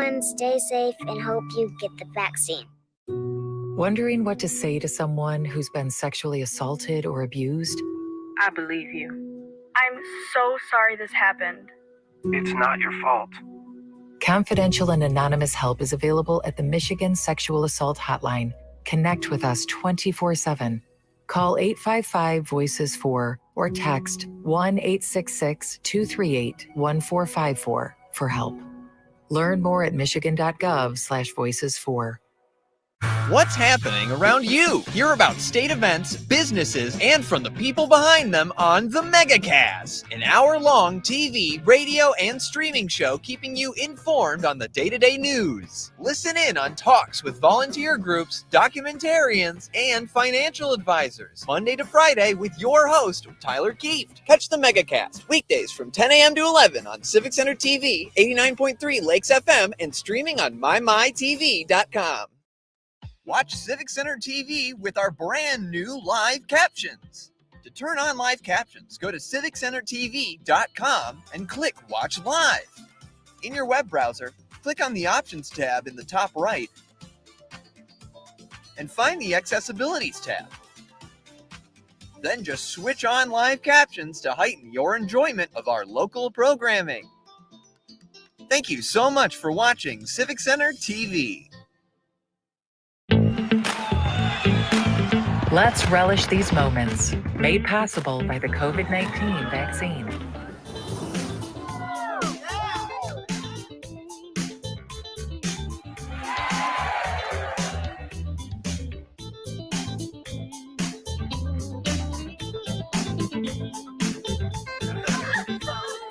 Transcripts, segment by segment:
everyone stay safe and hope you get the vaccine. Wondering what to say to someone who's been sexually assaulted or abused? I believe you. I'm so sorry this happened. It's not your fault. Confidential and anonymous help is available at the Michigan Sexual Assault Hotline. Connect with us 24/7. Call 855-VOICES-4 or text 1-866-238-1454 for help. Learn more at michigan.gov/voices4. What's happening around you? Hear about state events, businesses, and from the people behind them on the Megacast, an hour-long TV, radio, and streaming show keeping you informed on the day-to-day news. Listen in on talks with volunteer groups, documentarians, and financial advisors, Monday to Friday with your host, Tyler Kieft. Catch the Megacast weekdays from 10 a.m. to 11 on Civic Center TV, 89.3 Lakes FM, and streaming on mymytv.com. Watch Civic Center TV with our brand new live captions. To turn on live captions, go to civiccentertv.com and click Watch Live. In your web browser, click on the Options tab in the top right and find the Accessibilities tab. Then just switch on live captions to heighten your enjoyment of our local programming. Thank you so much for watching Civic Center TV. Let's relish these moments, made possible by the COVID-19 vaccine.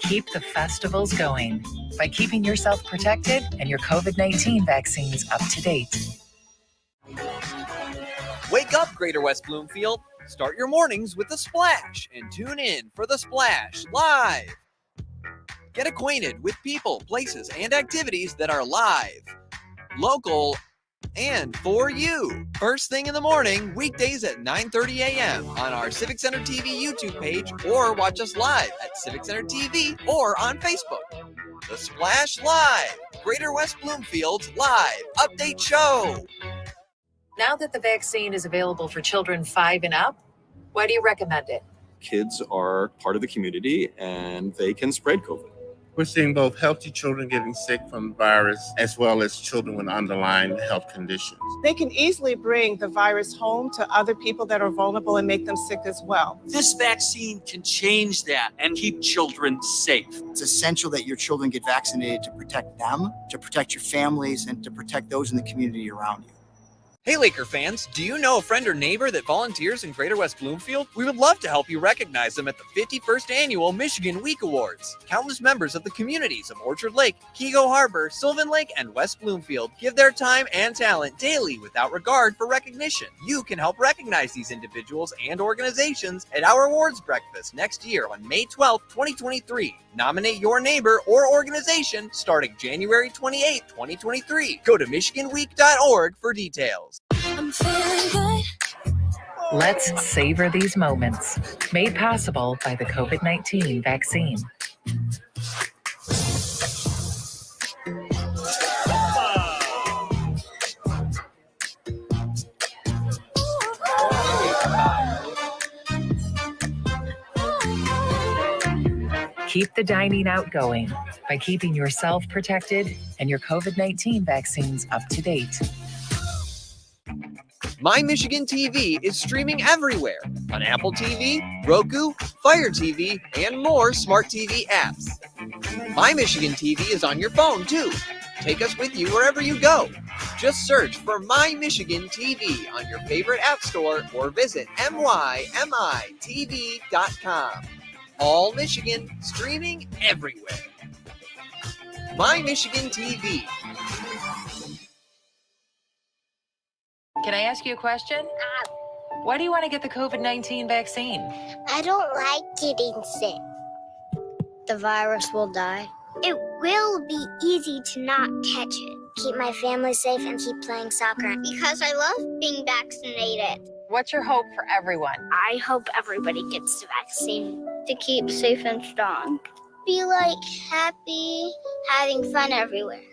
Keep the festivals going by keeping yourself protected and your COVID-19 vaccines up to date. Wake up, Greater West Bloomfield. Start your mornings with The Splash and tune in for The Splash Live. Get acquainted with people, places, and activities that are live, local, and for you. First thing in the morning, weekdays at 9:30 a.m. on our Civic Center TV YouTube page, or watch us live at Civic Center TV or on Facebook. The Splash Live, Greater West Bloomfield's live update show. Now that the vaccine is available for children 5 and up, why do you recommend it? Kids are part of the community and they can spread COVID. We're seeing both healthy children getting sick from the virus as well as children with underlying health conditions. They can easily bring the virus home to other people that are vulnerable and make them sick as well. This vaccine can change that and keep children safe. It's essential that your children get vaccinated to protect them, to protect your families, and to protect those in the community around you. Hey Laker fans, do you know a friend or neighbor that volunteers in Greater West Bloomfield? We would love to help you recognize them at the 51st Annual Michigan Week Awards. Countless members of the communities of Orchard Lake, Keego Harbor, Sylvan Lake, and West Bloomfield give their time and talent daily without regard for recognition. You can help recognize these individuals and organizations at our awards breakfast next year on May 12, 2023. Nominate your neighbor or organization starting January 28, 2023. Go to michiganweek.org for details. I'm feeling good. Let's savor these moments, made possible by the COVID-19 vaccine. Keep the dining out going by keeping yourself protected and your COVID-19 vaccines up to date. My Michigan TV is streaming everywhere on Apple TV, Roku, Fire TV, and more smart TV apps. My Michigan TV is on your phone too. Take us with you wherever you go. Just search for My Michigan TV on your favorite app store or visit mymitv.com. All Michigan, streaming everywhere. My Michigan TV. Can I ask you a question? Why do you want to get the COVID-19 vaccine? I don't like getting sick. The virus will die. It will be easy to not catch it. Keep my family safe and keep playing soccer. Because I love being vaccinated. What's your hope for everyone? I hope everybody gets the vaccine to keep safe and strong. Be happy, having fun everywhere.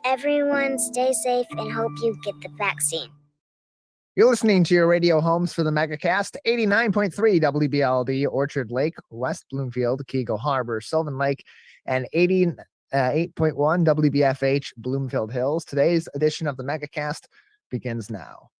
Everyone stay safe and hope you get the vaccine. You're listening to your radio homes for the Megacast, 89.3 WBLD, Orchard Lake, West Bloomfield, Kego Harbor, Sylvan Lake, and 88.1 WBFH, Bloomfield Hills. Today's edition of the Megacast begins now.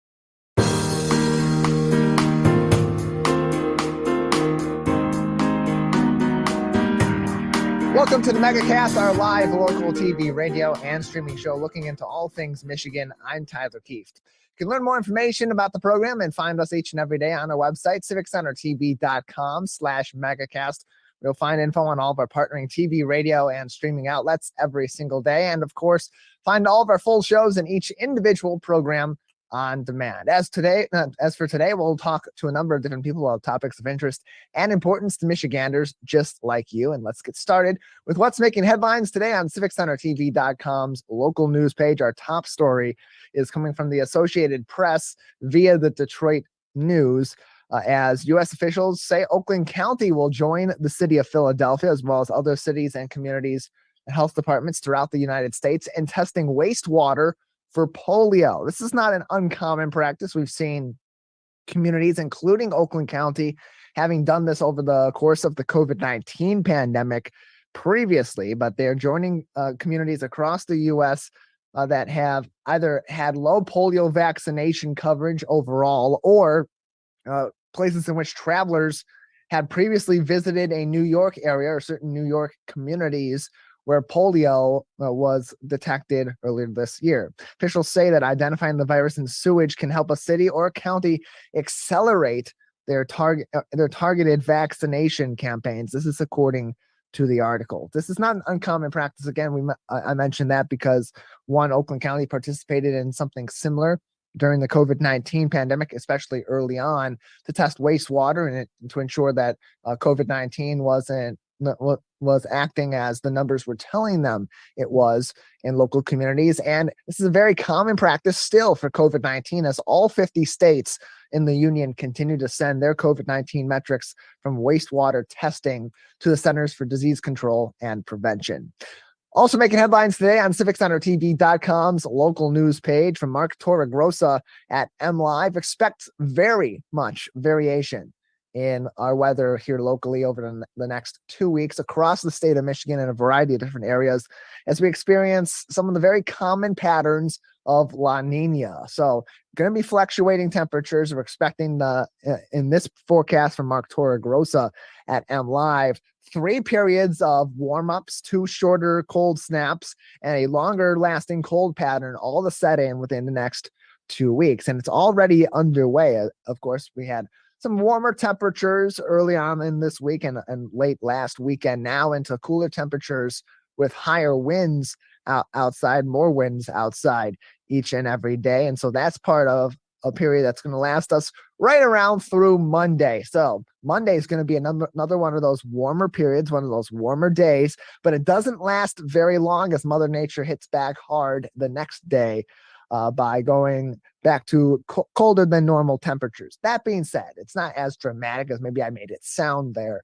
Welcome to the Megacast, our live local TV, radio, and streaming show looking into all things Michigan. I'm Tyler Keefe. You can learn more information about the program and find us each and every day on our website, civiccentertv.com/megacast. You'll find info on all of our partnering TV, radio, and streaming outlets every single day. And of course, find all of our full shows and each individual program on demand. As for today, we'll talk to a number of different people about topics of interest and importance to Michiganders just like you. And let's get started with what's making headlines today on civiccentertv.com's local news page. Our top story is coming from the Associated Press via the Detroit News. As U.S. officials say Oakland County will join the city of Philadelphia, as well as other cities and communities and health departments throughout the United States, in testing wastewater for polio. This is not an uncommon practice. We've seen communities, including Oakland County, having done this over the course of the COVID-19 pandemic previously, but they're joining communities across the U.S. That have either had low polio vaccination coverage overall or places in which travelers had previously visited a New York area or certain New York communities where polio was detected earlier this year. Officials say that identifying the virus in sewage can help a city or a county accelerate their targeted vaccination campaigns. This is according to the article. This is not an uncommon practice. Again, I mentioned that because Oakland County participated in something similar during the COVID-19 pandemic, especially early on, to test wastewater and to ensure that COVID-19 was acting as the numbers were telling them it was in local communities. And this is a very common practice still for COVID-19, as all 50 states in the union continue to send their COVID-19 metrics from wastewater testing to the Centers for Disease Control and Prevention. Also making headlines today on civiccentertv.com's local news page from Mark Torregrossa at MLive. Expect very much variation in our weather here locally over the next 2 weeks across the state of Michigan in a variety of different areas as we experience some of the very common patterns of La Nina. So going to be fluctuating temperatures. We're expecting in this forecast from Mark Torregrossa at MLive, 3 periods of warm-ups, 2 shorter cold snaps, and a longer lasting cold pattern, all to set in within the next 2 weeks. And it's already underway. Of course, we had some warmer temperatures early on in this week and late last weekend, now into cooler temperatures with higher winds outside, more winds outside each and every day. And so that's part of a period that's going to last us right around through Monday. So Monday is going to be another one of those warmer periods, one of those warmer days, but it doesn't last very long as Mother Nature hits back hard the next day by going back to colder than normal temperatures. That being said, it's not as dramatic as maybe I made it sound there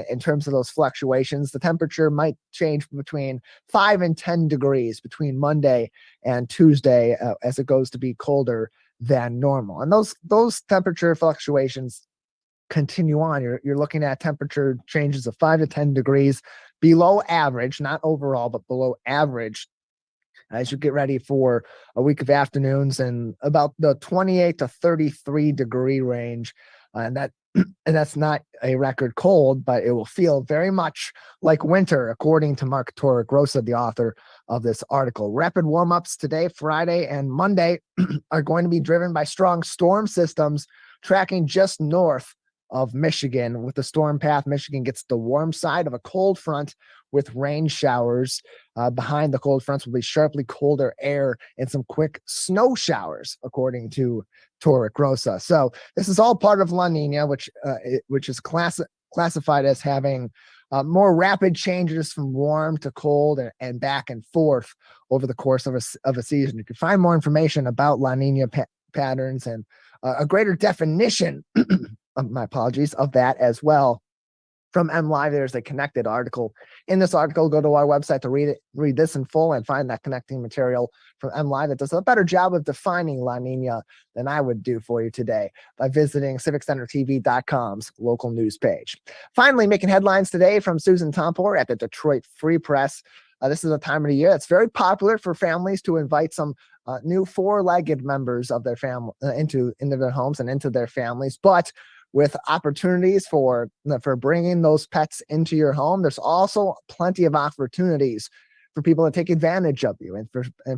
in terms of those fluctuations. The temperature might change between 5 and 10 degrees between Monday and Tuesday as it goes to be colder than normal. And those temperature fluctuations continue on. You're looking at temperature changes of 5 to 10 degrees below average, not overall, but below average, as you get ready for a week of afternoons and about the 28 to 33 degree range. And that's not a record cold, but it will feel very much like winter, according to Mark Torregrossa, the author of this article. Rapid warm-ups today, Friday, and Monday are going to be driven by strong storm systems tracking just north of Michigan. With the storm path, Michigan gets the warm side of a cold front with rain showers. Behind the cold fronts will be sharply colder air and some quick snow showers, according to Torregrossa. So this is all part of La Nina, which is classified as having more rapid changes from warm to cold and back and forth over the course of a season. You can find more information about La Nina patterns and a greater definition my apologies, of that as well from MLive. There's a connected article. In this article, go to our website to read this in full and find that connecting material from MLive that does a better job of defining La Nina than I would do for you today by visiting civiccentertv.com's local news page. Finally, making headlines today from Susan Tompor at the Detroit Free Press. This is a time of the year that's very popular for families to invite some new four-legged members of their family into their homes and into their families, but with opportunities for bringing those pets into your home, there's also plenty of opportunities for people to take advantage of you and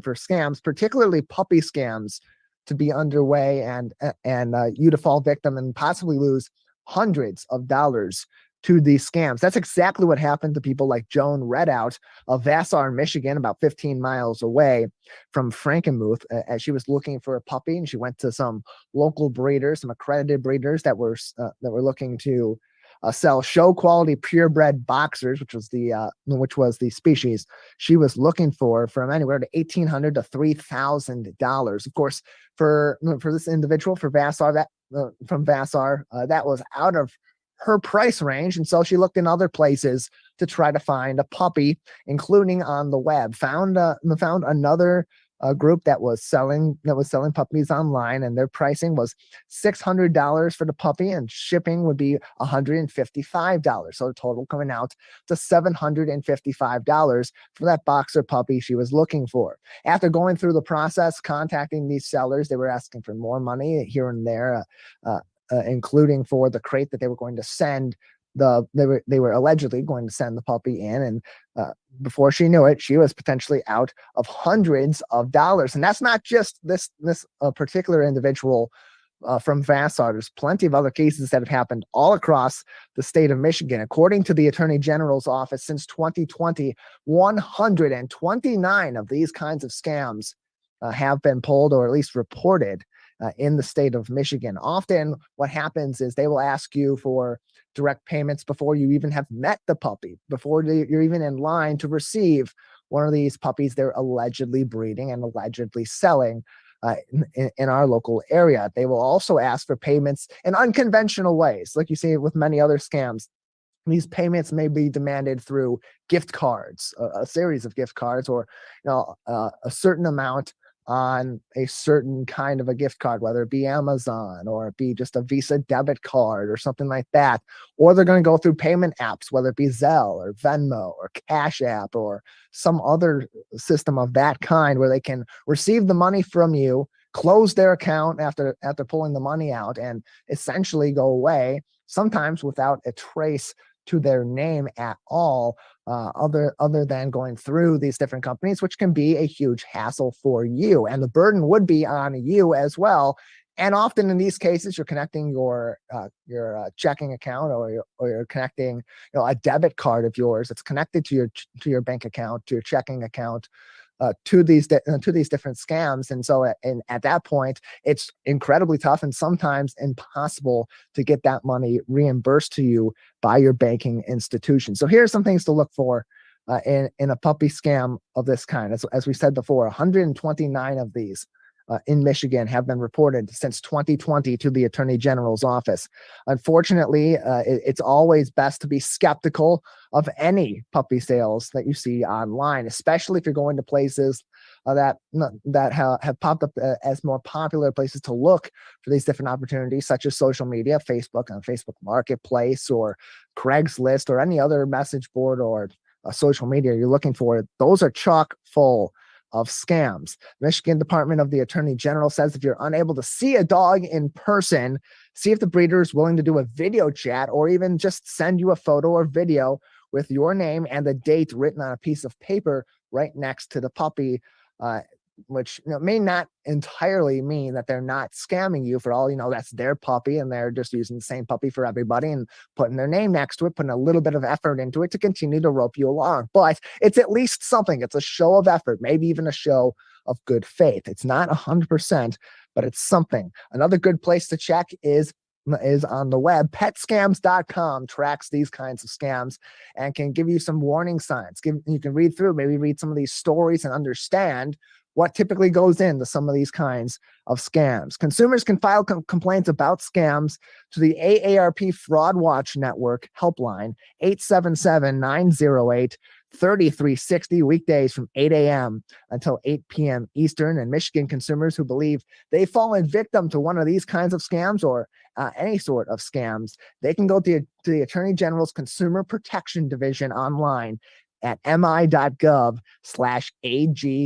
for scams, particularly puppy scams, to be underway and you to fall victim and possibly lose hundreds of dollars to these scams. That's exactly what happened to people like Joan Redout of Vassar, Michigan, about 15 miles away from Frankenmuth, as she was looking for a puppy, and she went to some local breeders, some accredited breeders that were looking to sell show quality purebred boxers, which was the species she was looking for, from anywhere to $1,800 to $3,000. Of course, for this individual, for Vassar, from Vassar, that was out of her price range, and so she looked in other places to try to find a puppy, including on the web. Found another group that was selling puppies online, and their pricing was $600 for the puppy, and shipping would be $155. So the total coming out to $755 for that boxer puppy she was looking for. After going through the process, contacting these sellers, they were asking for more money here and there, including for the crate that they were going to send. They were allegedly going to send the puppy in, and before she knew it, she was potentially out of hundreds of dollars. And that's not just this particular individual from Vassar. There's plenty of other cases that have happened all across the state of Michigan. According to the Attorney General's office, since 2020, 129 of these kinds of scams have been pulled, or at least reported, in the state of Michigan. Often what happens is they will ask you for direct payments before you even have met the puppy, before you're even in line to receive one of these puppies they're allegedly breeding and allegedly selling in our local area. They will also ask for payments in unconventional ways, like you see with many other scams. These payments may be demanded through gift cards, a series of gift cards, or a certain amount on a certain kind of a gift card, whether it be Amazon or it be just a Visa debit card or something like that. Or they're going to go through payment apps, whether it be Zelle or Venmo or Cash App or some other system of that kind, where they can receive the money from you, close their account after pulling the money out, and essentially go away, sometimes without a trace to their name at all, other than going through these different companies, which can be a huge hassle for you. And the burden would be on you as well. And often in these cases, you're connecting your checking account, or you're connecting a debit card of yours that's connected to your bank account, to your checking account, to these different scams. And so at that point, it's incredibly tough and sometimes impossible to get that money reimbursed to you by your banking institution. So here are some things to look for in a puppy scam of this kind. As we said before, 129 of these in Michigan have been reported since 2020 to the Attorney General's office. Unfortunately, it's always best to be skeptical of any puppy sales that you see online, especially if you're going to places that have popped up as more popular places to look for these different opportunities, such as social media, Facebook, on Facebook Marketplace, or Craigslist, or any other message board or social media you're looking for. Those are chock full of scams. Michigan Department of the Attorney General says if you're unable to see a dog in person, see if the breeder is willing to do a video chat, or even just send you a photo or video with your name and the date written on a piece of paper right next to the puppy, which may not entirely mean that they're not scamming you. For all you know, that's their puppy and they're just using the same puppy for everybody and putting their name next to it, putting a little bit of effort into it to continue to rope you along. But it's at least something. It's a show of effort, maybe even a show of good faith. It's not 100%, but it's something. Another good place to check is on the web. Petscams.com tracks these kinds of scams and can give you some warning signs. You can read through, maybe read some of these stories and understand what typically goes into some of these kinds of scams. Consumers can file complaints about scams to the AARP Fraud Watch Network helpline, 877-908-3360, weekdays from 8 a.m. until 8 p.m. Eastern. And Michigan consumers who believe they've fallen victim to one of these kinds of scams or any sort of scams, they can go to the Attorney General's Consumer Protection Division online at mi.gov/AG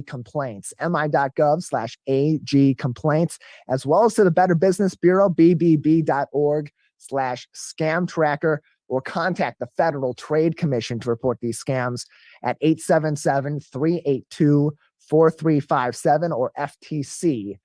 complaints, mi.gov/AG complaints, as well as to the Better Business Bureau, bbb.org/scam tracker, or contact the Federal Trade Commission to report these scams at 877-382-4357 or ftc.gov.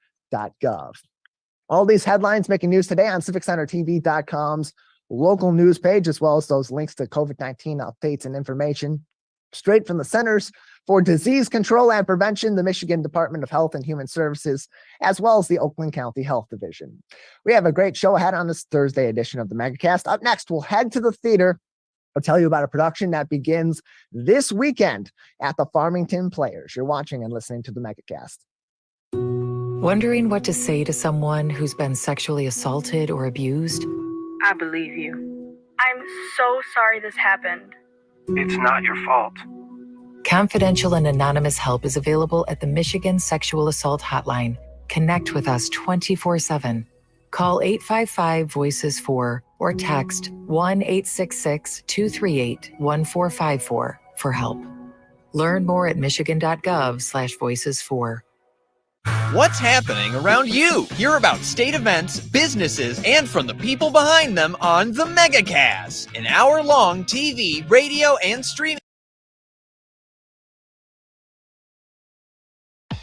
All these headlines making news today on civiccentertv.com's local news page, as well as those links to COVID-19 updates and information straight from the Centers for Disease Control and Prevention, the Michigan Department of Health and Human Services, as well as the Oakland County Health Division. We have a great show ahead on this Thursday edition of the Megacast. Up next, we'll head to the theater. I'll tell you about a production that begins this weekend at the Farmington Players. You're watching and listening to the Megacast. Wondering what to say to someone who's been sexually assaulted or abused? I believe you. I'm so sorry this happened. It's not your fault. Confidential and anonymous help is available at the Michigan Sexual Assault Hotline. Connect with us 24/7. Call 855-VOICES-4 or text 1-866-238-1454 for help. Learn more at michigan.gov/voices4. What's happening around you? Hear about state events, businesses, and from the people behind them on the Megacast, an hour-long TV, radio, and streaming.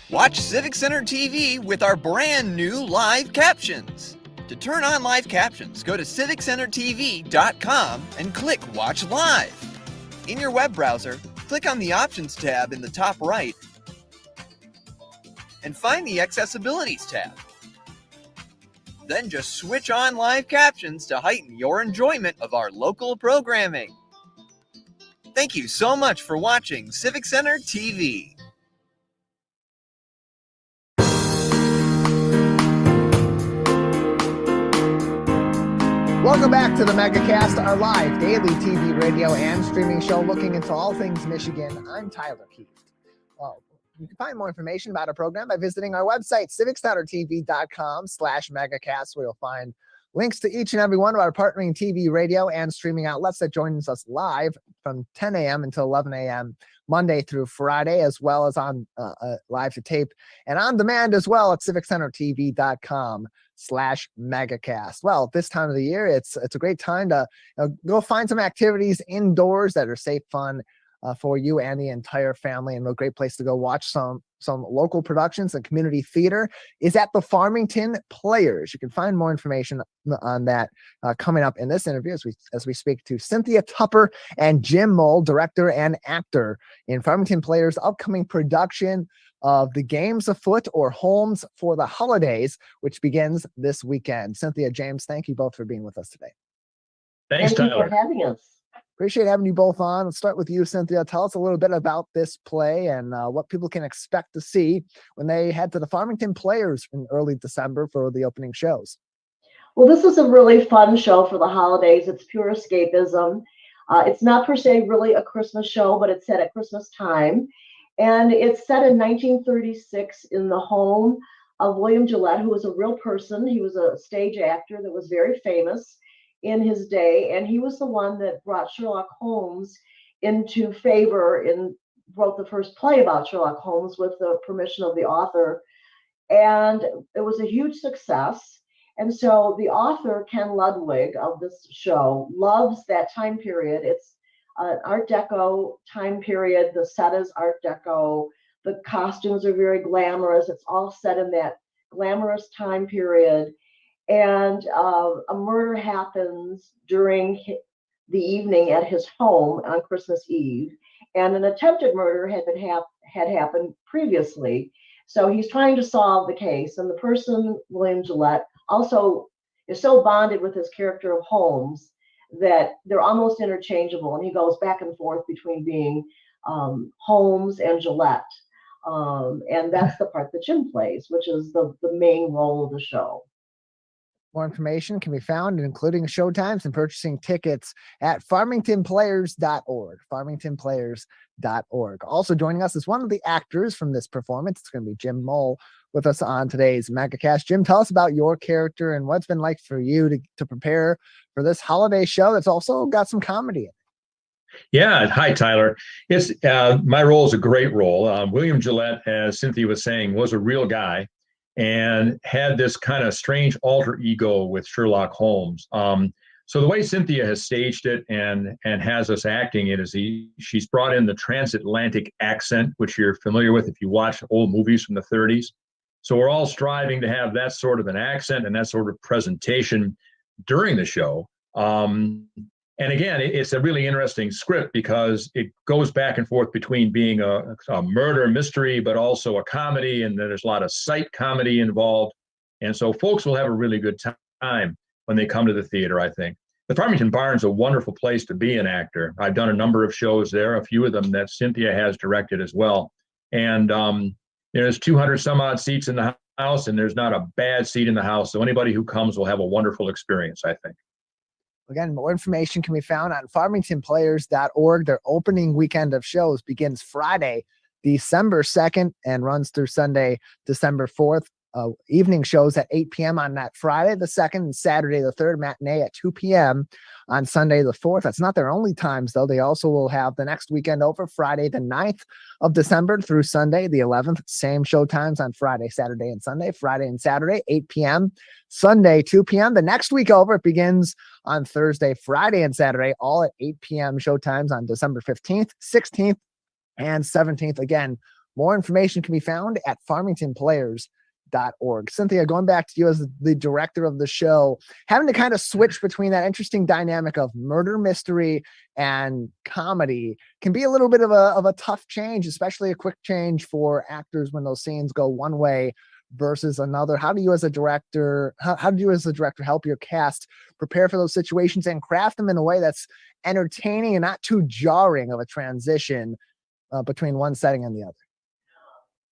Watch Civic Center TV with our brand new live captions. To turn on live captions, go to civiccentertv.com and click Watch Live. In your web browser, click on the Options tab in the top right and find the Accessibilities tab. Then just switch on live captions to heighten your enjoyment of our local programming. Thank you so much for watching Civic Center TV. Welcome back to the Megacast, our live daily TV, radio, and streaming show looking into all things Michigan. I'm Tyler Keith. Well, you can find more information about our program by visiting our website, civiccentertv.com/megacast, where you'll find links to each and every one of our partnering TV, radio, and streaming outlets that joins us live from 10 a.m. until 11 a.m. Monday through Friday, as well as on live to tape and on demand as well at civiccentertv.com/megacast. Well, this time of the year, it's a great time to go find some activities indoors that are safe, fun, for you and the entire family, and a great place to go watch some local productions. And community theater is at the Farmington Players. You can find more information on that coming up in this interview as we speak to Cynthia Tupper and Jim Mole, director and actor in Farmington Players' upcoming production of The Games Afoot, or Homes for the Holidays, which begins this weekend. Cynthia, James, thank you both for being with us today. Thanks, Tyler. Thank you for having us. Appreciate having you both on. Let's start with you, Cynthia. Tell us a little bit about this play and what people can expect to see when they head to the Farmington Players in early December for the opening shows. Well, this is a really fun show for the holidays. It's pure escapism. It's not per se really a Christmas show, but it's set at Christmas time. And it's set in 1936 in the home of William Gillette, who was a real person. He was a stage actor that was very famous in his day, and he was the one that brought Sherlock Holmes into favor and wrote the first play about Sherlock Holmes with the permission of the author, and it was a huge success. And so the author, Ken Ludwig, of this show loves that time period. It's an Art Deco time period. The set is Art Deco. The costumes are very glamorous. It's all set in that glamorous time period. And a murder happens during the evening at his home on Christmas Eve, and an attempted murder had happened previously. So he's trying to solve the case, and the person, William Gillette, also is so bonded with his character of Holmes that they're almost interchangeable, and he goes back and forth between being Holmes and Gillette. And that's the part that Jim plays, which is the main role of the show. More information can be found, including showtimes and purchasing tickets, at farmingtonplayers.org. Farmingtonplayers.org. Also joining us is one of the actors from this performance. It's going to be Jim Mole with us on today's Megacast. Jim, tell us about your character and what it's been like for you to prepare for this holiday show that's also got some comedy in it. Yeah. Hi, Tyler. It's my role is a great role. William Gillette, as Cynthia was saying, was a real guy and had this kind of strange alter ego with Sherlock Holmes. So the way Cynthia has staged it and has us acting it is she's brought in the transatlantic accent, which you're familiar with if you watch old movies from the 30s. So we're all striving to have that sort of an accent and that sort of presentation during the show. And again, it's a really interesting script because it goes back and forth between being a murder mystery, but also a comedy, and there's a lot of sight comedy involved. And so folks will have a really good time when they come to the theater, I think. The Farmington Barn's a wonderful place to be an actor. I've done a number of shows there, a few of them that Cynthia has directed as well. And there's 200 some odd seats in the house, and there's not a bad seat in the house. So anybody who comes will have a wonderful experience, I think. Again, more information can be found on farmingtonplayers.org. Their opening weekend of shows begins Friday, December 2nd, and runs through Sunday, December 4th. Evening shows at 8 p.m. on that Friday the 2nd, and Saturday the 3rd, matinee at 2 p.m. on Sunday the 4th. That's not their only times, though. They also will have the next weekend over, Friday the 9th of December through Sunday the 11th. Same show times on Friday, Saturday, and Sunday. Friday and Saturday, 8 p.m. Sunday, 2 p.m. The next week over, it begins on Thursday, Friday, and Saturday, all at 8 p.m. show times on December 15th, 16th, and 17th. Again, more information can be found at farmingtonplayers.org. Cynthia, going back to you as the director of the show, having to kind of switch between that interesting dynamic of murder mystery and comedy can be a little bit of a tough change, especially a quick change for actors when those scenes go one way versus another. How do you as a director help your cast prepare for those situations and craft them in a way that's entertaining and not too jarring of a transition between one setting and the other?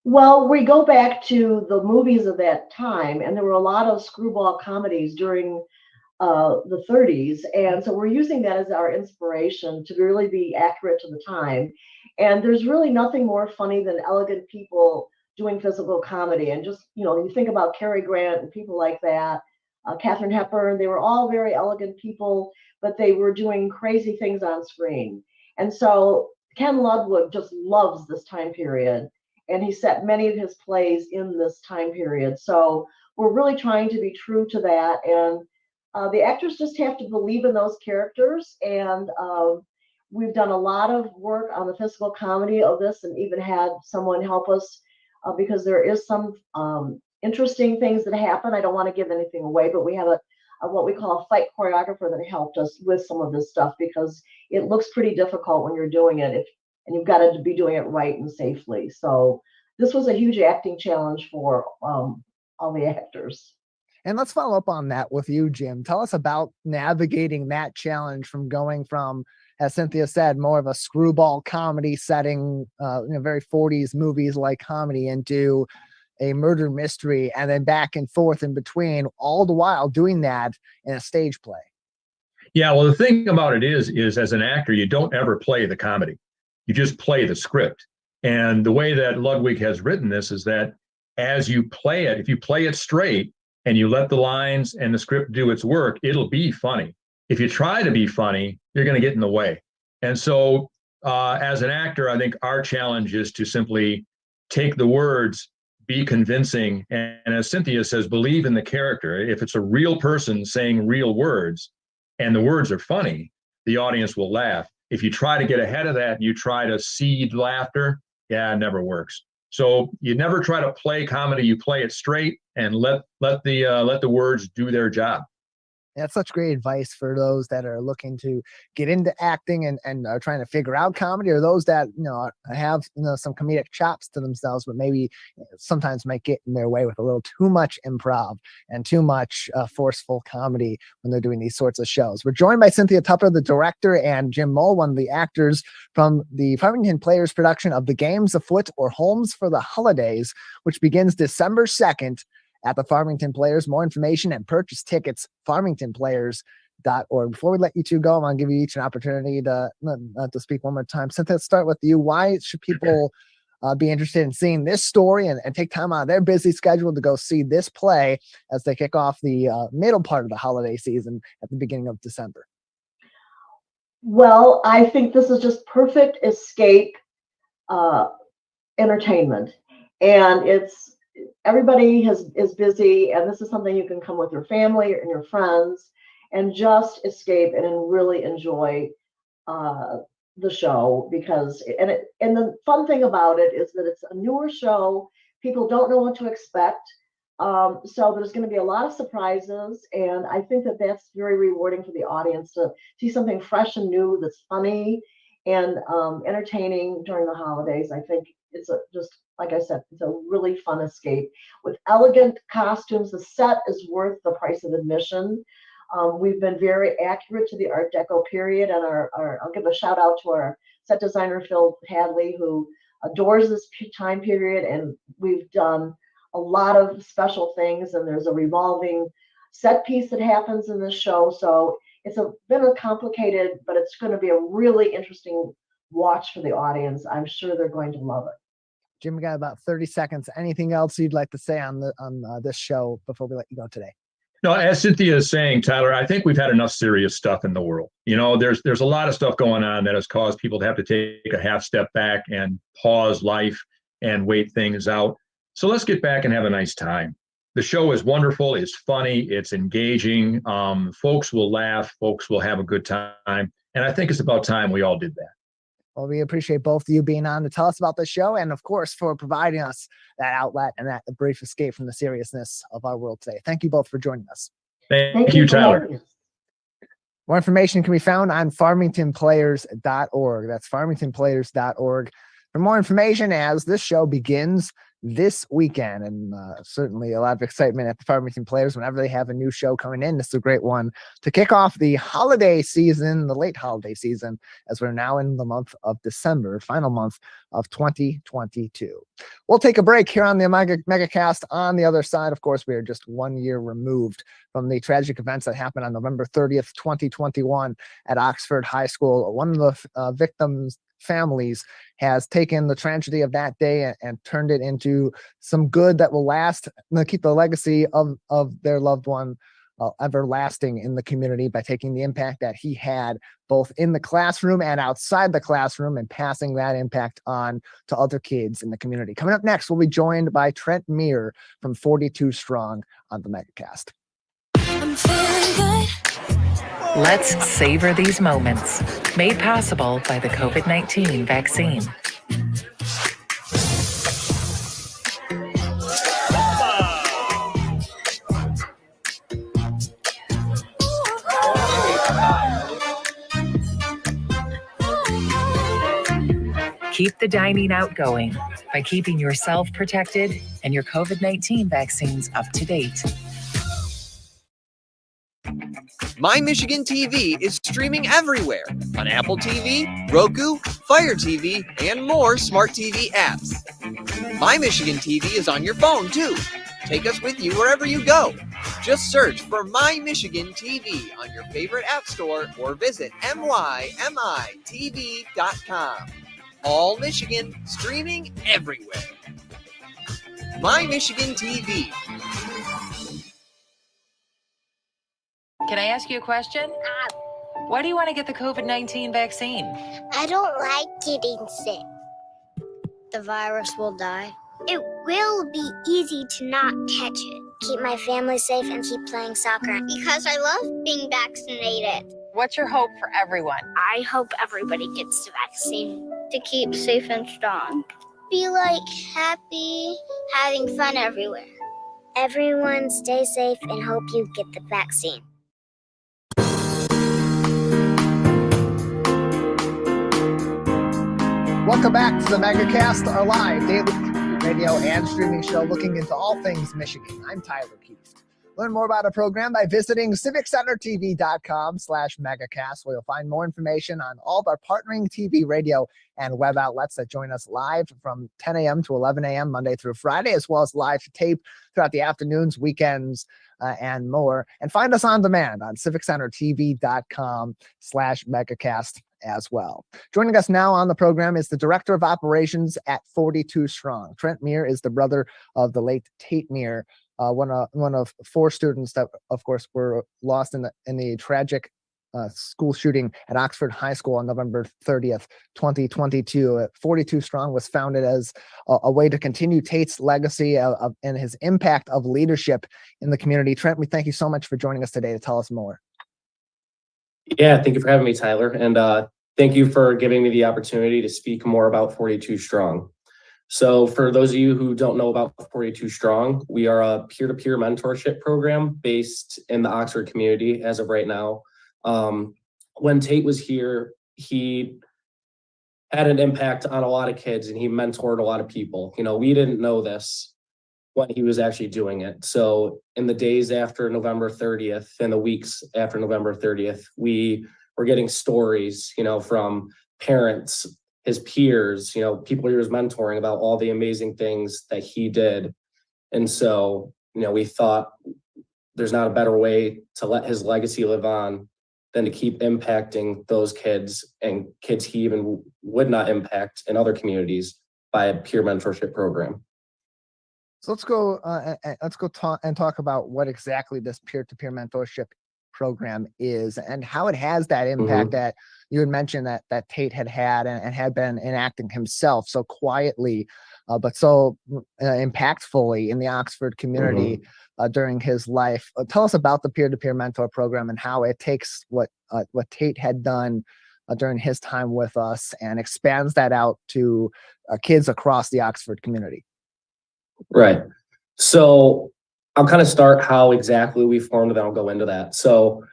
Well, we go back to the movies of that time, and there were a lot of screwball comedies during the 30s. And so we're using that as our inspiration to really be accurate to the time. And there's really nothing more funny than elegant people doing physical comedy. And just, you think about Cary Grant and people like that, Katharine Hepburn, they were all very elegant people, but they were doing crazy things on screen. And so Ken Ludwig just loves this time period. And he set many of his plays in this time period. So we're really trying to be true to that. And the actors just have to believe in those characters. And we've done a lot of work on the physical comedy of this and even had someone help us because there is some interesting things that happen. I don't want to give anything away, but we have a what we call a fight choreographer that helped us with some of this stuff because it looks pretty difficult when you're doing it. And you've got to be doing it right and safely. So this was a huge acting challenge for all the actors. And let's follow up on that with you, Jim. Tell us about navigating that challenge from going from, as Cynthia said, more of a screwball comedy setting, very 40s movies like comedy, into a murder mystery, and then back and forth in between, all the while doing that in a stage play. Yeah, well, the thing about it is as an actor, you don't ever play the comedy. You just play the script. And the way that Ludwig has written this is that as you play it, if you play it straight and you let the lines and the script do its work, it'll be funny. If you try to be funny, you're going to get in the way. And so as an actor, I think our challenge is to simply take the words, be convincing, and as Cynthia says, believe in the character. If it's a real person saying real words and the words are funny, the audience will laugh. If you try to get ahead of that and you try to seed laughter, it never works. So you never try to play comedy. You play it straight and let the words do their job. That's such great advice for those that are looking to get into acting and are trying to figure out comedy, or those that have some comedic chops to themselves, but maybe sometimes might get in their way with a little too much improv and too much forceful comedy when they're doing these sorts of shows. We're joined by Cynthia Tupper, the director, and Jim Mull, one of the actors from the Farmington Players production of The Games Afoot or Homes for the Holidays, which begins December 2nd at the Farmington Players. More information and purchase tickets, farmingtonplayers.org. Before we let you two go, I'm going to give you each an opportunity to speak one more time. Cynthia, let's start with you. Why should people be interested in seeing this story and take time out of their busy schedule to go see this play as they kick off the middle part of the holiday season at the beginning of December? Well, I think this is just perfect escape entertainment. And everybody is busy, and this is something you can come with your family and your friends and just escape and really enjoy the show, because and the fun thing about it is that it's a newer show. People don't know what to expect. So there's going to be a lot of surprises, and I think that that's very rewarding for the audience to see something fresh and new that's funny and entertaining during the holidays. I think it's just like I said, it's a really fun escape with elegant costumes. The set is worth the price of admission. We've been very accurate to the Art Deco period, and I'll give a shout out to our set designer, Phil Hadley, who adores this time period, and we've done a lot of special things, and there's a revolving set piece that happens in this show. So it's been a complicated, but it's going to be a really interesting watch for the audience. I'm sure they're going to love it. Jim, we got about 30 seconds. Anything else you'd like to say on this show before we let you go today? No, as Cynthia is saying, Tyler, I think we've had enough serious stuff in the world. There's a lot of stuff going on that has caused people to have to take a half step back and pause life and wait things out. So let's get back and have a nice time. The show is wonderful. It's funny. It's engaging. Folks will laugh. Folks will have a good time. And I think it's about time we all did that. Well, we appreciate both of you being on to tell us about the show, and of course for providing us that outlet and that brief escape from the seriousness of our world today. Thank you both for joining us. Thank you, Tyler. More information can be found on farmingtonplayers.org. That's farmingtonplayers.org for more information as this show begins this weekend, and certainly a lot of excitement at the Farmington Players whenever they have a new show coming in. This is a great one to kick off the holiday season, the late holiday season, as we're now in the month of December, final month of 2022. We'll take a break here on the Megacast. On the other side, of course, we are just 1 year removed from the tragic events that happened on November 30th, 2021 at Oxford High School. One of the victims' families has taken the tragedy of that day and turned it into some good that will last, keep the legacy of their loved one everlasting in the community by taking the impact that he had both in the classroom and outside the classroom and passing that impact on to other kids in the community. Coming up next, we'll be joined by Trent Meir from 42 Strong on the Megacast. I'm feeling good. Let's savor these moments, made possible by the COVID-19 vaccine. Keep the dining out going by keeping yourself protected and your COVID-19 vaccines up to date. My Michigan TV is streaming everywhere on Apple TV, Roku, Fire TV, and more smart TV apps. My Michigan TV is on your phone too. Take us with you wherever you go. Just search for My Michigan TV on your favorite app store or visit mymitv.com. All Michigan, streaming everywhere. My Michigan TV. Can I ask you a question? Why do you want to get the COVID-19 vaccine? I don't like getting sick. The virus will die. It will be easy to not catch it. Keep my family safe and keep playing soccer because I love being vaccinated. What's your hope for everyone? I hope everybody gets the vaccine to keep safe and strong. Be happy, having fun everywhere. Everyone stay safe and hope you get the vaccine. Welcome back to the Megacast, our live daily radio and streaming show looking into all things Michigan. I'm Tyler Kieft. Learn more about our program by visiting civiccentertv.com/megacast, where you'll find more information on all of our partnering TV, radio, and web outlets that join us live from 10 a.m. to 11 a.m. Monday through Friday, as well as live tape throughout the afternoons, weekends, and more. And find us on demand on civiccentertv.com/megacast as well. Joining us now on the program is the Director of Operations at 42 Strong. Trent Meir is the brother of the late Tate Meir, one of four students that, of course, were lost in the tragic school shooting at Oxford High School on November 30th, 2022. 42 Strong was founded as a way to continue Tate's legacy and his impact of leadership in the community. Trent, we thank you so much for joining us today to tell us more. Yeah, thank you for having me, Tyler. And thank you for giving me the opportunity to speak more about 42 Strong. So for those of you who don't know about 42 Strong, we are a peer-to-peer mentorship program based in the Oxford community as of right now. When Tate was here, he had an impact on a lot of kids and he mentored a lot of people. You know, we didn't know this when he was actually doing it. So in the days after November 30th and the weeks after November 30th, we were getting stories, you know, from parents, his peers, you know, people he was mentoring about all the amazing things that he did. And so, you know, we thought there's not a better way to let his legacy live on than to keep impacting those kids and kids he even would not impact in other communities by a peer mentorship program. So let's go talk about what exactly this peer-to-peer mentorship program is and how it has that impact that you had mentioned that Tate had and had been enacting himself so quietly, but so impactfully in the Oxford community during his life. Tell us about the peer-to-peer mentor program and how it takes what Tate had done during his time with us and expands that out to kids across the Oxford community. Right. So I'll kind of start how exactly we formed, then I'll go into that. So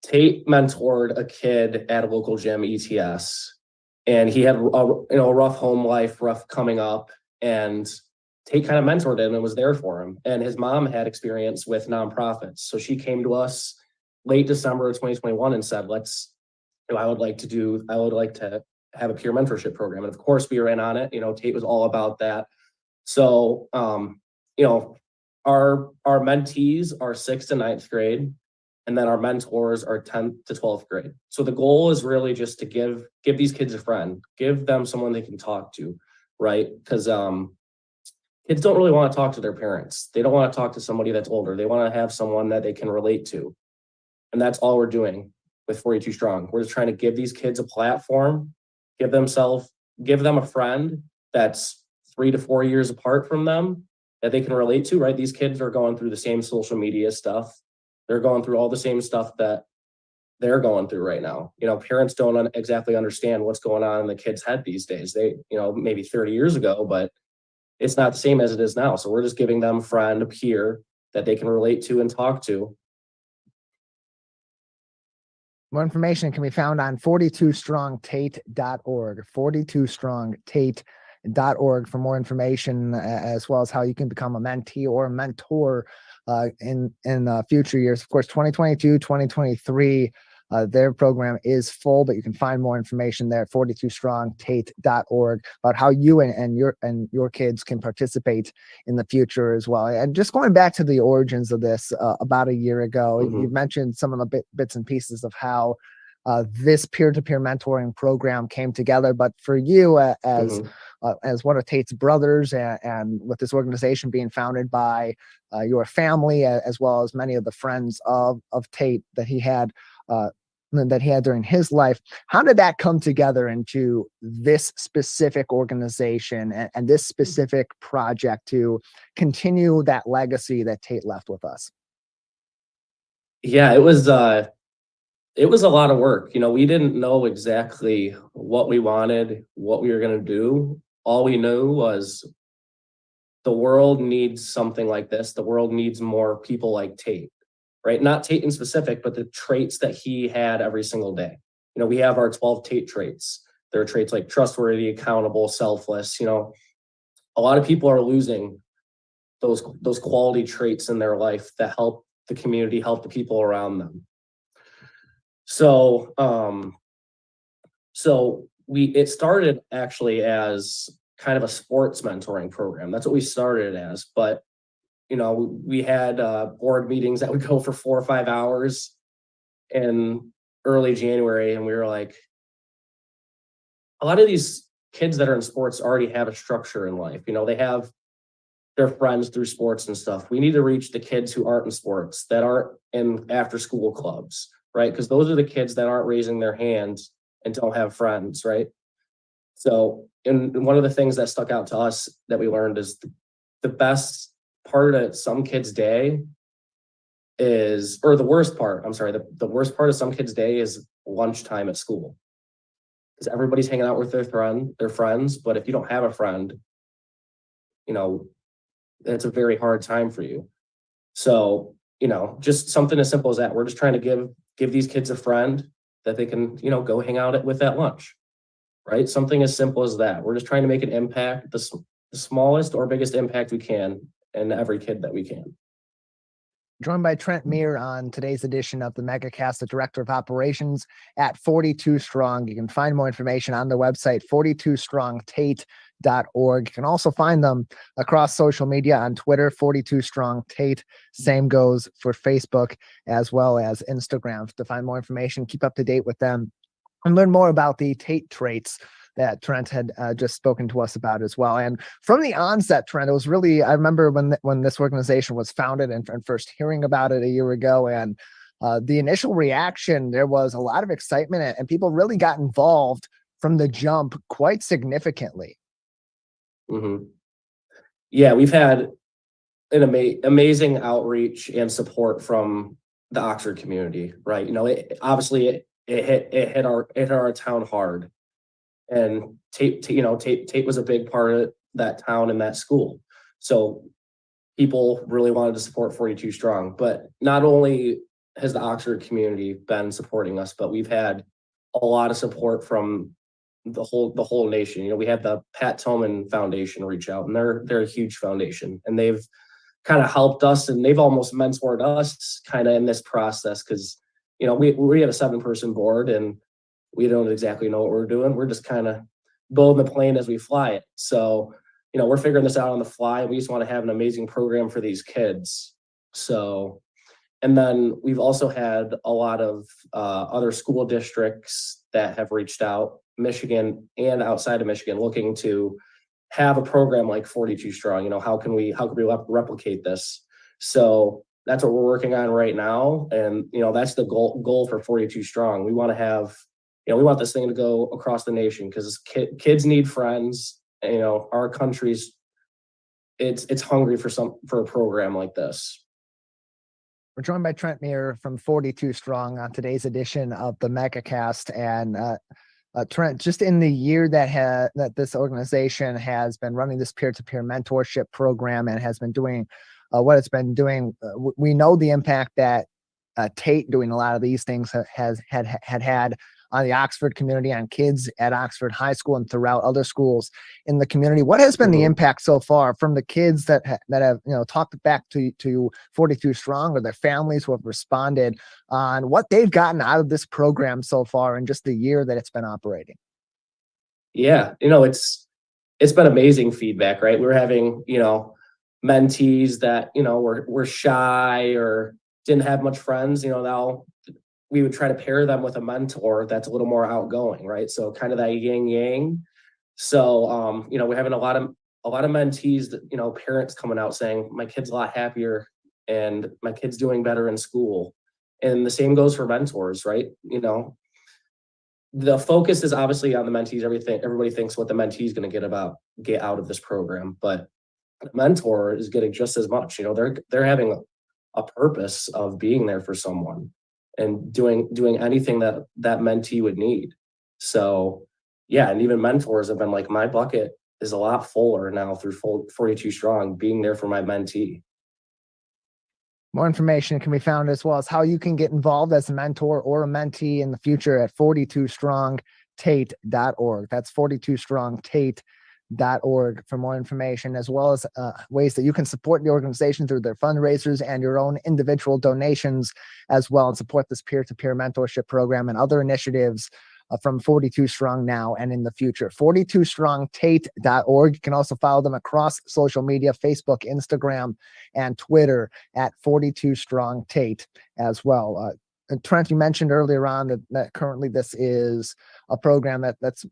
Tate mentored a kid at a local gym, ETS, and he had a rough home life, rough coming up, and Tate kind of mentored him and was there for him. And his mom had experience with nonprofits. So she came to us late December of 2021 and said, I would like to have a peer mentorship program. And of course we were in on it. You know, Tate was all about that. So, you know, our mentees are 6th to 9th grade, and then our mentors are 10th to 12th grade. So the goal is really just to give these kids a friend, give them someone they can talk to, right? Because kids don't really want to talk to their parents. They don't want to talk to somebody that's older. They want to have someone that they can relate to. And that's all we're doing with 42 Strong. We're just trying to give these kids a platform, give them a friend that's 3 to 4 years apart from them that they can relate to, right? These kids are going through the same social media stuff. They're going through all the same stuff that they're going through right now. You know, parents don't exactly understand what's going on in the kids' head these days. They, you know, maybe 30 years ago, but it's not the same as it is now. So we're just giving them a friend, a peer that they can relate to and talk to. More information can be found on 42strongtate.org, 42strongtate.org for more information, as well as how you can become a mentee or a mentor in future years. Of course, 2022, 2023, their program is full, but you can find more information there at 42strongtate.org about how you and your kids can participate in the future as well. And just going back to the origins of this, about a year ago, you mentioned some of the bits and pieces of how this peer-to-peer mentoring program came together. But for you, as one of Tate's brothers, and with this organization being founded by your family, as well as many of the friends of Tate that he had during his life, how did that come together into this specific organization and this specific project to continue that legacy that Tate left with us? Yeah, it was a lot of work. You know, we didn't know exactly what we wanted, what we were going to do. All we knew was the world needs something like this. The world needs more people like Tate, right? Not Tate in specific, but the traits that he had every single day. You know, we have our 12 Tate traits. There are traits like trustworthy, accountable, selfless. You know, a lot of people are losing those quality traits in their life that help the community, help the people around them. So, it started actually as kind of a sports mentoring program. That's what we started as. But, you know, we had board meetings that would go for 4 or 5 hours in early January. And we were like, a lot of these kids that are in sports already have a structure in life. You know, they have their friends through sports and stuff. We need to reach the kids who aren't in sports, that aren't in after school clubs, right? Because those are the kids that aren't raising their hands and don't have friends, right? So, and one of the things that stuck out to us that we learned is the best part of some kids' day is, or the worst part, I'm sorry, the worst part of some kids' day is lunchtime at school. Because everybody's hanging out with their friends, but if you don't have a friend, you know, it's a very hard time for you. So, you know, just something as simple as that. We're just trying to give these kids a friend that they can, you know, go hang out with at lunch, right? Something as simple as that. We're just trying to make an impact, the smallest or biggest impact we can, in every kid that we can. Joined by Trent Meir on today's edition of the Megacast, the Director of Operations at 42 Strong. You can find more information on the website, 42strongtate.org. You can also find them across social media on Twitter, 42 Strong Tate. Same goes for Facebook as well as Instagram. To find more information, keep up to date with them, and learn more about the Tate traits that Trent had just spoken to us about as well. And from the onset, Trent, it was really, I remember when this organization was founded and first hearing about it a year ago, and the initial reaction, there was a lot of excitement and people really got involved from the jump quite significantly. Mm-hmm. Yeah, we've had an amazing outreach and support from the Oxford community, right? You know, it hit our town hard. And Tate was a big part of that town and that school. So people really wanted to support 42 Strong. But not only has the Oxford community been supporting us, but we've had a lot of support from the whole nation. You know, we had the Pat Tillman Foundation reach out, and they're a huge foundation, and they've kind of helped us, and they've almost mentored us kind of in this process, because, you know, we have a 7-person board, and we don't exactly know what we're doing. We're just kind of building the plane as we fly it. So, you know, we're figuring this out on the fly. We just want to have an amazing program for these kids. So, and then we've also had a lot of other school districts that have reached out, Michigan and outside of Michigan, looking to have a program like 42 Strong. You know, how can we replicate this? So that's what we're working on right now. And, you know, that's the goal for 42 Strong. We want to have, you know, we want this thing to go across the nation, because kids need friends. And, you know, our country's it's hungry for a program like this. We're joined by Trent Meir from 42 Strong on today's edition of the Megacast. And Trent, just in the year that this organization has been running this peer-to-peer mentorship program and has been doing what it's been doing, we know the impact that Tate doing a lot of these things had on the Oxford community, on kids at Oxford High School and throughout other schools in the community. What has been the impact so far from the kids that have, you know, talked back to 42 Strong, or their families who have responded on what they've gotten out of this program so far in just the year that it's been operating? Yeah, you know, it's been amazing feedback, right? We're having, you know, mentees that, you know, were shy or didn't have much friends. You know, now we would try to pair them with a mentor that's a little more outgoing, right? So kind of that yin yang. So, you know, we're having a lot of mentees that, you know, parents coming out saying, my kid's a lot happier and my kid's doing better in school. And the same goes for mentors, right? You know, the focus is obviously on the mentees. Everybody thinks what the mentee is going to get out of this program, but the mentor is getting just as much. You know, they're having a purpose of being there for someone and doing anything that mentee would need. So yeah, and even mentors have been like, my bucket is a lot fuller now through 42 Strong, being there for my mentee. More information can be found, as well as how you can get involved as a mentor or a mentee in the future, at 42strongtate.org. 42strongtate.org. That's 42strongtate.org for more information, as well as ways that you can support the organization through their fundraisers and your own individual donations as well, and support this peer-to-peer mentorship program and other initiatives from 42 Strong now and in the future. 42strongtate.org. You can also follow them across social media, Facebook, Instagram, and Twitter at 42strongtate as well. And Trent, you mentioned earlier on that currently this is a program that is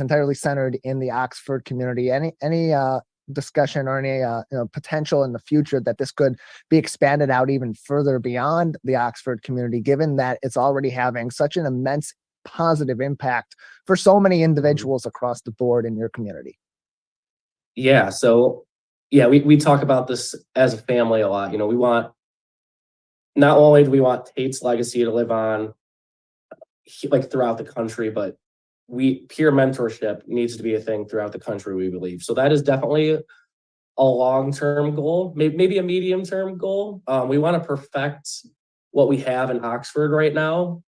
entirely centered in the Oxford community. Any discussion or any potential in the future that this could be expanded out even further beyond the Oxford community, given that it's already having such an immense positive impact for so many individuals across the board in your community? Yeah. So yeah, we talk about this as a family a lot. We want, not only do we want Tate's legacy to live on like throughout the country, but peer mentorship needs to be a thing throughout the country, we believe. So that is definitely a long-term goal, maybe a medium-term goal. We want to perfect what we have in Oxford right now,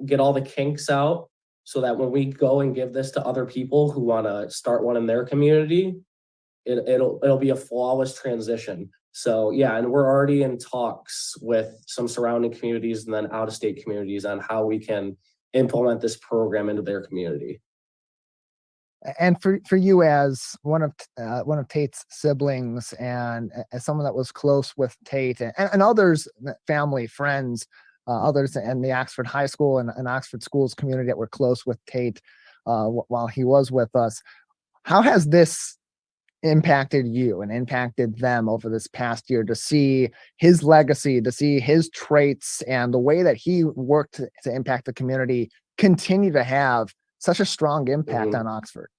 get all the kinks out so that when we go and give this to other people who want to start one in their community, it'll be a flawless transition. So yeah, and we're already in talks with some surrounding communities and then out-of-state communities on how we can implement this program into their community. And for you, as one of Tate's siblings and as someone that was close with Tate and others, family, friends, others in the Oxford High School and Oxford Schools community that were close with Tate while he was with us, how has this impacted you and impacted them over this past year to see his legacy, to see his traits and the way that he worked to impact the community continue to have such a strong impact on Oxford?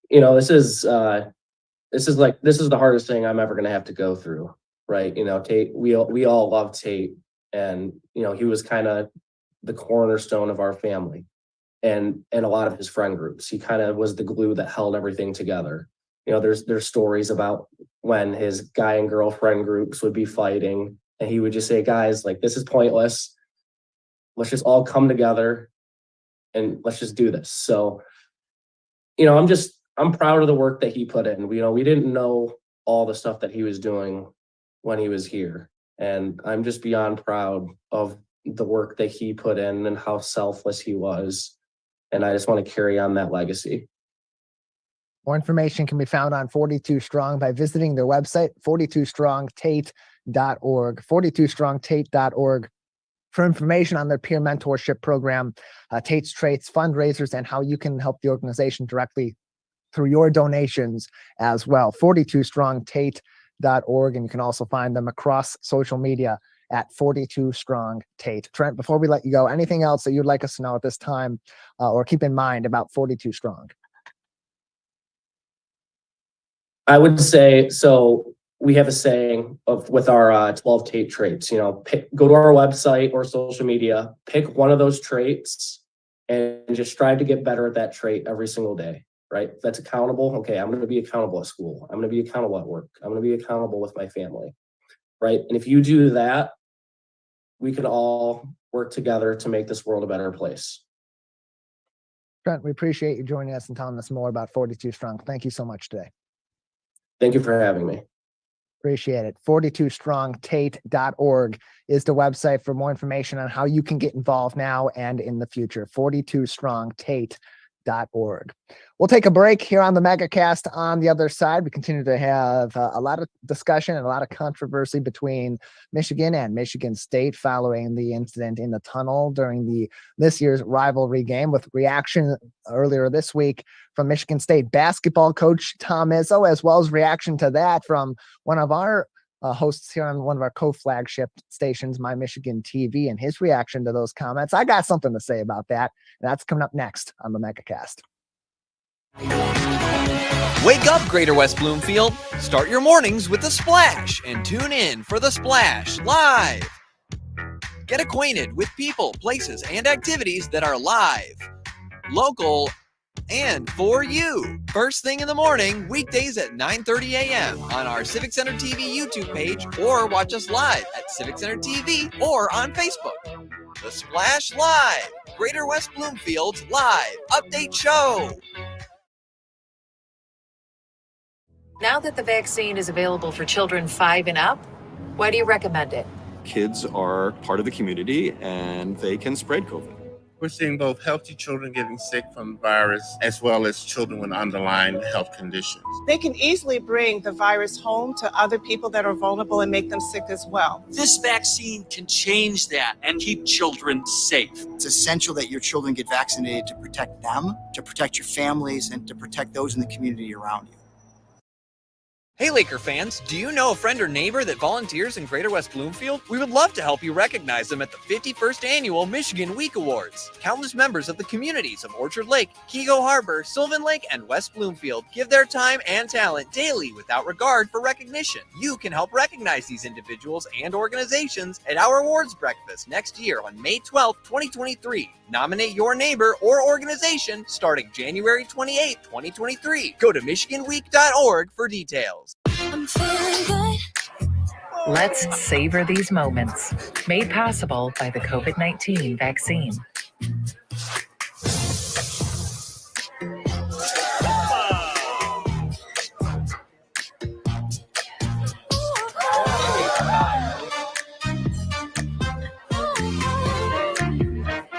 This is the hardest thing I'm ever going to have to go through, right? Tate, we all love Tate, and he was kind of the cornerstone of our family. And a lot of his friend groups. He kind of was the glue that held everything together. There's stories about when his guy and girlfriend groups would be fighting, and he would just say, guys, like, this is pointless. Let's just all come together and let's just do this. So, I'm proud of the work that he put in. We didn't know all the stuff that he was doing when he was here. And I'm just beyond proud of the work that he put in and how selfless he was. And I just want to carry on that legacy. More information can be found on 42 Strong by visiting their website, 42strongtate.org, 42strongtate.org, for information on their peer mentorship program, Tate's Traits, fundraisers, and how you can help the organization directly through your donations as well. 42strongtate.org, and you can also find them across social media at 42 Strong Tate. Trent, before we let you go, anything else that you'd like us to know at this time or keep in mind about 42 Strong? I would say, so we have a saying with our 12 Tate traits, go to our website or social media, pick one of those traits and just strive to get better at that trait every single day, right? That's accountable. Okay, I'm going to be accountable at school. I'm going to be accountable at work. I'm going to be accountable with my family, right? And if you do that, we can all work together to make this world a better place. Trent, we appreciate you joining us and telling us more about 42 Strong. Thank you so much today. Thank you for having me. Appreciate it. 42strongtate.org is the website for more information on how you can get involved now and in the future. 42strongtate.org. We'll take a break here on the Megacast. On the other side, we continue to have a lot of discussion and a lot of controversy between Michigan and Michigan State following the incident in the tunnel during this year's rivalry game, with reaction earlier this week from Michigan State basketball coach Tom Izzo, as well as reaction to that from one of our hosts here on one of our co-flagship stations, My Michigan TV, and his reaction to those comments. I got something to say about that, and that's coming up next on the Megacast. Wake up, Greater West Bloomfield. Start your mornings with The Splash and tune in for The Splash Live. Get acquainted with people, places, and activities that are live, local, and for you. First thing in the morning, weekdays at 9:30 a.m. on our Civic Center TV YouTube page, or watch us live at Civic Center TV or on Facebook. The Splash Live, Greater West Bloomfield's live update show. Now that the vaccine is available for children 5 and up, why do you recommend it? Kids are part of the community and they can spread COVID. We're seeing both healthy children getting sick from the virus as well as children with underlying health conditions. They can easily bring the virus home to other people that are vulnerable and make them sick as well. This vaccine can change that and keep children safe. It's essential that your children get vaccinated to protect them, to protect your families, and to protect those in the community around you. Hey Laker fans, do you know a friend or neighbor that volunteers in Greater West Bloomfield? We would love to help you recognize them at the 51st Annual Michigan Week Awards. Countless members of the communities of Orchard Lake, Keego Harbor, Sylvan Lake, and West Bloomfield give their time and talent daily without regard for recognition. You can help recognize these individuals and organizations at our awards breakfast next year on May 12, 2023. Nominate your neighbor or organization starting January 28, 2023. Go to michiganweek.org for details. I'm feeling good. Let's savor these moments. Made possible by the COVID-19 vaccine.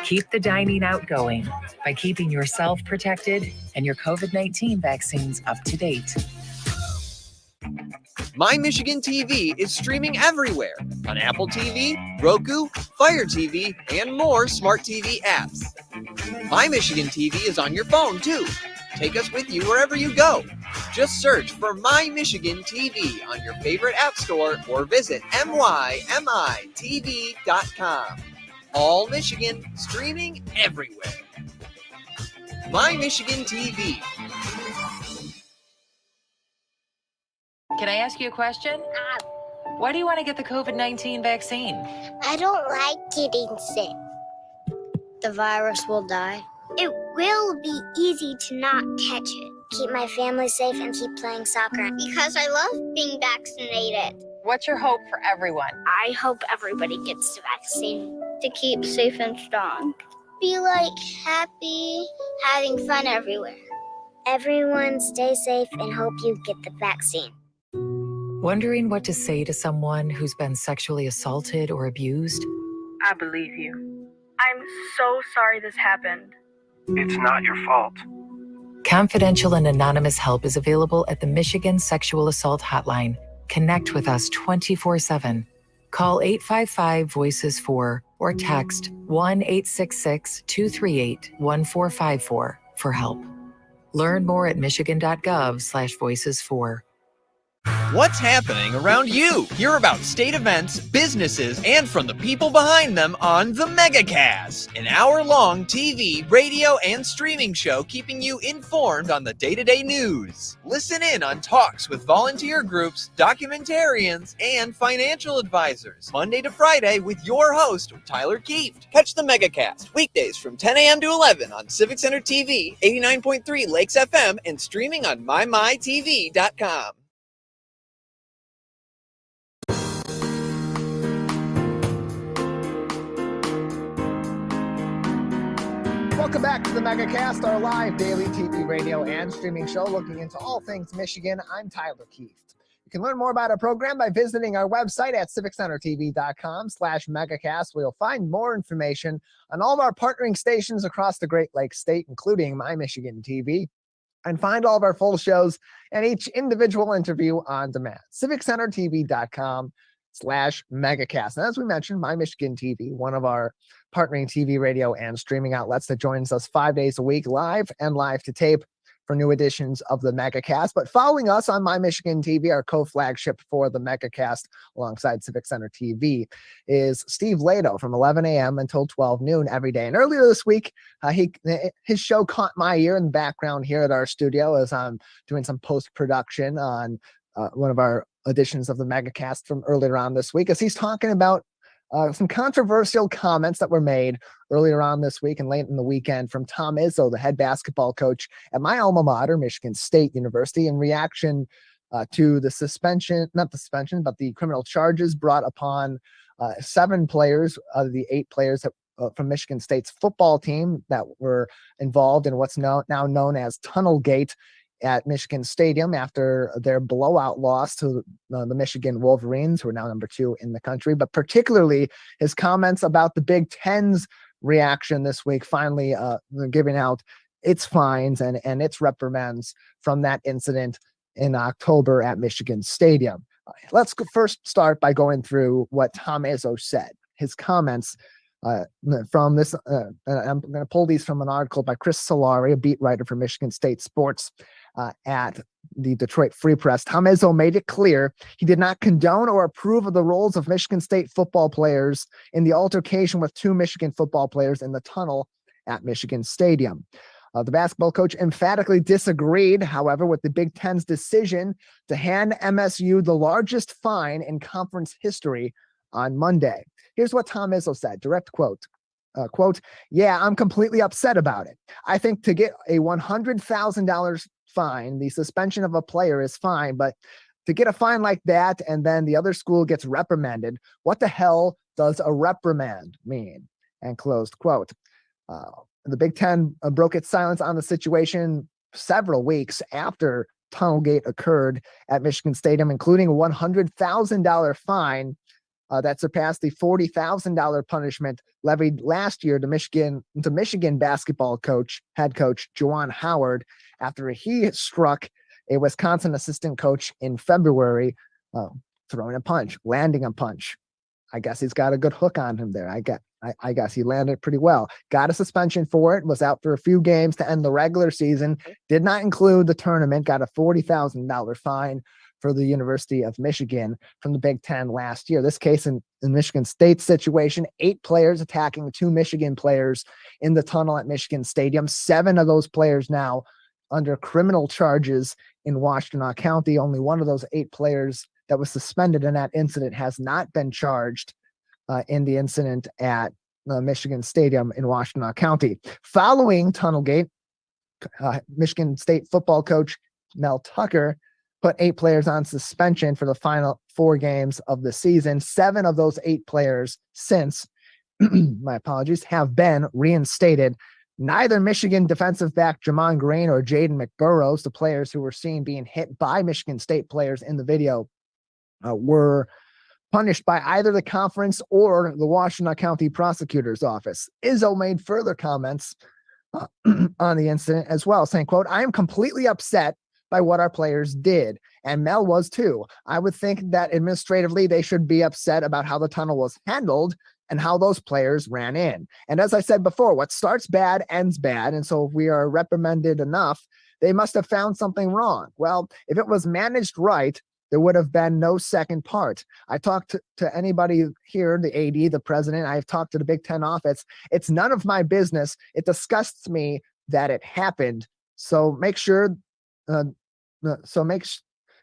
Keep the dining out going by keeping yourself protected and your COVID-19 vaccines up to date. My Michigan TV is streaming everywhere on Apple TV, Roku, Fire TV, and more smart TV apps. My Michigan TV is on your phone too. Take us with you wherever you go. Just search for My Michigan TV on your favorite app store or visit mymitv.com. All Michigan, streaming everywhere. My Michigan TV. Can I ask you a question? Why do you want to get the COVID-19 vaccine? I don't like getting sick. The virus will die. It will be easy to not catch it. Keep my family safe and keep playing soccer because I love being vaccinated. What's your hope for everyone? I hope everybody gets the vaccine to keep safe and strong. Be like happy, having fun everywhere. Everyone stay safe and hope you get the vaccine. Wondering what to say to someone who's been sexually assaulted or abused? I believe you. I'm so sorry this happened. It's not your fault. Confidential and anonymous help is available at the Michigan Sexual Assault Hotline. Connect with us 24/7. Call 855-VOICES-4 or text 1-866-238-1454 for help. Learn more at michigan.gov/voices4. What's happening around you? Hear about state events, businesses, and from the people behind them on the Megacast, an hour-long TV, radio, and streaming show keeping you informed on the day-to-day news. Listen in on talks with volunteer groups, documentarians, and financial advisors, Monday to Friday with your host, Tyler Kieft. Catch the Megacast weekdays from 10 a.m. to 11 on Civic Center TV, 89.3 Lakes FM, and streaming on mymytv.com. Welcome back to the Megacast, our live daily TV, radio, and streaming show looking into all things Michigan. I'm Tyler Kieft. You can learn more about our program by visiting our website at civiccentertv.com/megacast, where you'll find more information on all of our partnering stations across the Great Lakes state, including My Michigan TV, and find all of our full shows and each individual interview on demand. civiccentertv.com/megacast. And as we mentioned, My Michigan TV, one of our partnering TV, radio, and streaming outlets that joins us 5 days a week, live and live to tape for new editions of the Megacast. But following us on My Michigan TV, our co-flagship for the Megacast alongside Civic Center TV, is Steve Lado from 11 a.m. until 12 noon every day. And earlier this week, his show caught my ear in the background here at our studio as I'm doing some post-production on one of our editions of the Megacast from earlier on this week, as he's talking about some controversial comments that were made earlier on this week and late in the weekend from Tom Izzo, the head basketball coach at my alma mater, Michigan State University, in reaction to the the criminal charges brought upon 7 players out of the 8 players that from Michigan State's football team that were involved in what's now known as Tunnelgate at Michigan Stadium after their blowout loss to the Michigan Wolverines, who are now number 2 in the country, but particularly his comments about the Big Ten's reaction this week, finally giving out its fines and its reprimands from that incident in October at Michigan Stadium. Let's first start by going through what Tom Izzo said. His comments from this, I'm going to pull these from an article by Chris Solari, a beat writer for Michigan State Sports at the Detroit Free Press. Tom Izzo made it clear he did not condone or approve of the roles of Michigan State football players in the altercation with 2 Michigan football players in the tunnel at Michigan Stadium. The basketball coach emphatically disagreed, however, with the Big Ten's decision to hand MSU the largest fine in conference history on Monday. Here's what Tom Izzo said, direct quote. Yeah, I'm completely upset about it. I think to get a $100,000 fine, the suspension of a player is fine, but to get a fine like that and then the other school gets reprimanded, what the hell does a reprimand mean? And closed quote. The Big Ten broke its silence on the situation several weeks after Tunnelgate occurred at Michigan Stadium, including a $100,000 fine that surpassed the $40,000 punishment levied last year to Michigan basketball head coach Juwan Howard after he struck a Wisconsin assistant coach in February, throwing a punch, landing a punch. I guess he's got a good hook on him there. I guess he landed pretty well. Got a suspension for it, was out for a few games to end the regular season, did not include the tournament, got a $40,000 fine for the University of Michigan from the Big Ten last year. This case in Michigan State's situation, 8 players attacking 2 Michigan players in the tunnel at Michigan Stadium. 7 of those players now under criminal charges in Washtenaw County. Only one of those 8 players that was suspended in that incident has not been charged in the incident at Michigan Stadium in Washtenaw County. Following Tunnelgate, Michigan State football coach Mel Tucker put 8 players on suspension for the final 4 games of the season. 7 of those 8 players since, my apologies, have been reinstated. Neither Michigan defensive back Jamon Green or Jaden McBurrows, the players who were seen being hit by Michigan State players in the video, were punished by either the conference or the Washtenaw County Prosecutor's Office. Izzo made further comments on the incident as well, saying, quote, I am completely upset by what our players did. And Mel was too. I would think that administratively they should be upset about how the tunnel was handled and how those players ran in. And as I said before, what starts bad ends bad. And so if we are reprimanded enough, they must have found something wrong. Well, if it was managed right, there would have been no second part. I talked to anybody here, the AD, the president. I've talked to the Big Ten office. It's none of my business. It disgusts me that it happened. So make sure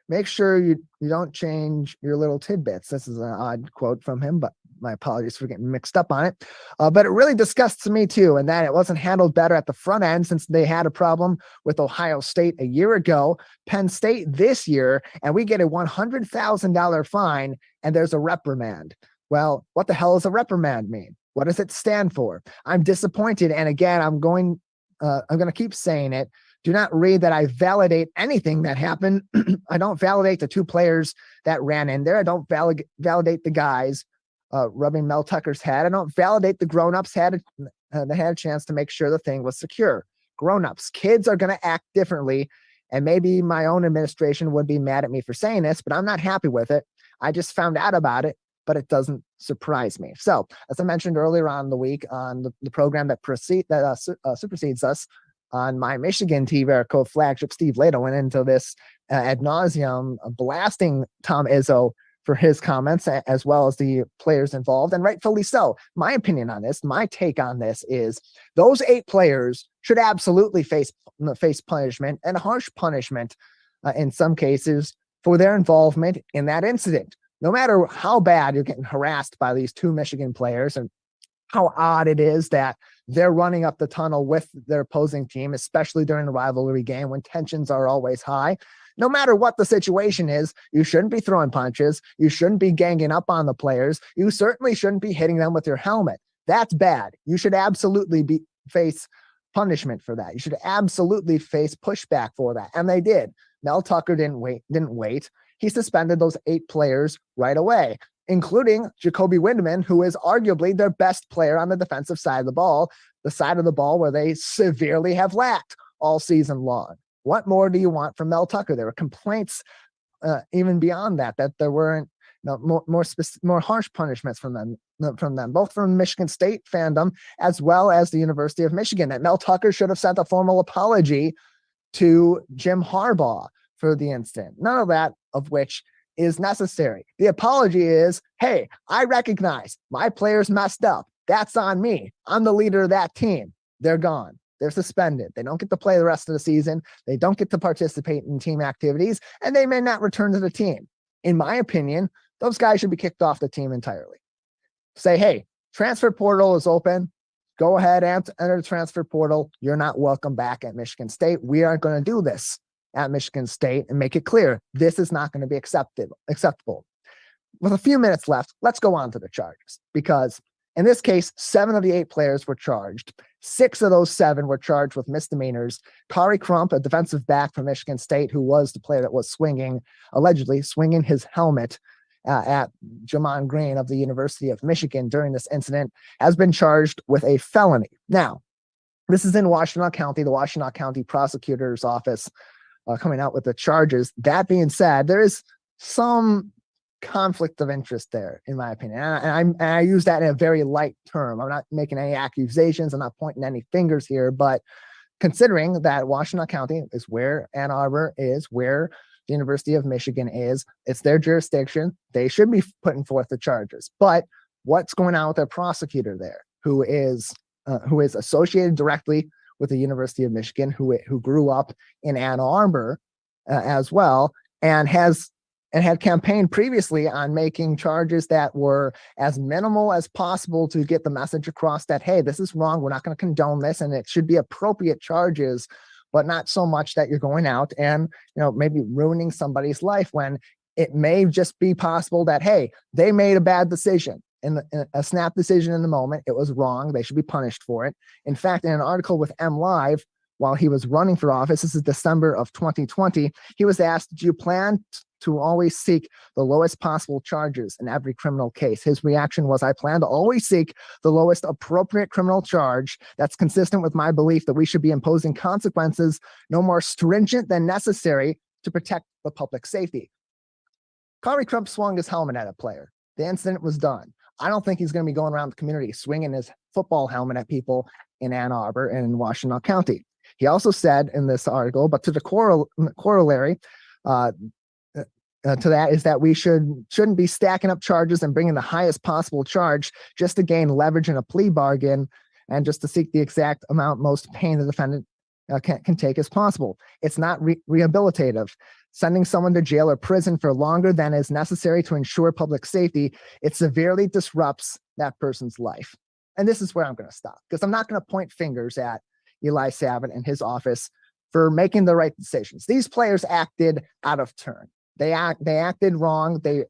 make sure you don't change your little tidbits. This is an odd quote from him, but my apologies for getting mixed up on it. But it really disgusts me too, and that it wasn't handled better at the front end since they had a problem with Ohio State a year ago, Penn State this year, and we get a $100,000 fine and there's a reprimand. Well, what the hell does a reprimand mean? What does it stand for? I'm disappointed. And again, I'm going to keep saying it. Do not read that I validate anything that happened. I don't validate the 2 players that ran in there. I don't validate the guys rubbing Mel Tucker's head. I don't validate the grown-ups they had a chance to make sure the thing was secure. Grown-ups, kids are going to act differently. And maybe my own administration would be mad at me for saying this, but I'm not happy with it. I just found out about it, but it doesn't surprise me. So as I mentioned earlier on in the week on the program that supersedes us, on my Michigan TV, co-flagship Steve Lato went into this ad nauseum, blasting Tom Izzo for his comments, as well as the players involved, and rightfully so. My opinion on this, my take on this is those 8 players should absolutely face punishment, and harsh punishment in some cases, for their involvement in that incident. No matter how bad you're getting harassed by these 2 Michigan players, and how odd it is that they're running up the tunnel with their opposing team, especially during a rivalry game when tensions are always high. No matter what the situation is, you shouldn't be throwing punches. You shouldn't be ganging up on the players. You certainly shouldn't be hitting them with your helmet. That's bad. You should absolutely face punishment for that. You should absolutely face pushback for that. And they did. Mel Tucker didn't wait. He suspended those 8 players right away, including Jacoby Windeman, who is arguably their best player on the defensive side of the ball, the side of the ball where they severely have lacked all season long. What more do you want from Mel Tucker? There were complaints even beyond that there weren't more harsh punishments from them, both from Michigan State fandom as well as the University of Michigan, that Mel Tucker should have sent a formal apology to Jim Harbaugh for the incident. None of that of which is necessary. The apology is, hey, I recognize my players messed up. That's on me. I'm the leader of that team. They're gone. They're suspended. They don't get to play the rest of the season. They don't get to participate in team activities, and they may not return to the team. In my opinion, those guys should be kicked off the team entirely. Say, hey, transfer portal is open. Go ahead and enter the transfer portal. You're not welcome back at Michigan State. We aren't going to do this at Michigan State, and make it clear this is not going to be acceptable. With a few minutes left, let's go on to the charges, because in this case, 7 of the 8 players were charged. 6 of those 7 were charged with misdemeanors. Kari Crump, a defensive back from Michigan State, who was the player that was allegedly swinging his helmet at Jamon Green of the University of Michigan during this incident, has been charged with a felony. Now, this is in Washtenaw County, the Washtenaw County Prosecutor's Office coming out with the charges. That being said, there is some conflict of interest there, in my opinion. And I use that in a very light term. I'm not making any accusations. I'm not pointing any fingers here, but considering that Washtenaw County is where Ann Arbor is, where the University of Michigan is, it's their jurisdiction. They should be putting forth the charges. But what's going on with their prosecutor there, who is associated directly with the University of Michigan, who grew up in Ann Arbor as well, and had campaigned previously on making charges that were as minimal as possible to get the message across that, hey, this is wrong. We're not going to condone this, and it should be appropriate charges, but not so much that you're going out and, maybe ruining somebody's life, when it may just be possible that, hey, they made a bad decision, in a snap decision in the moment. It was wrong. They should be punished for it. In fact, in an article with MLive, while he was running for office, this is December of 2020, he was asked, do you plan to always seek the lowest possible charges in every criminal case? His reaction was, I plan to always seek the lowest appropriate criminal charge that's consistent with my belief that we should be imposing consequences no more stringent than necessary to protect the public safety. Kari Crump swung his helmet at a player. The incident was done. I don't think he's going to be going around the community swinging his football helmet at people in Ann Arbor and in Washtenaw County. He also said in this article, but to the corollary to that is that we shouldn't be stacking up charges and bringing the highest possible charge just to gain leverage in a plea bargain and just to seek the exact amount most pain the defendant can take as possible. It's not rehabilitative. Sending someone to jail or prison for longer than is necessary to ensure public safety, it severely disrupts that person's life. And this is where I'm going to stop, because I'm not going to point fingers at Eli Savin and his office for making the right decisions. These players acted out of turn. They acted wrong. They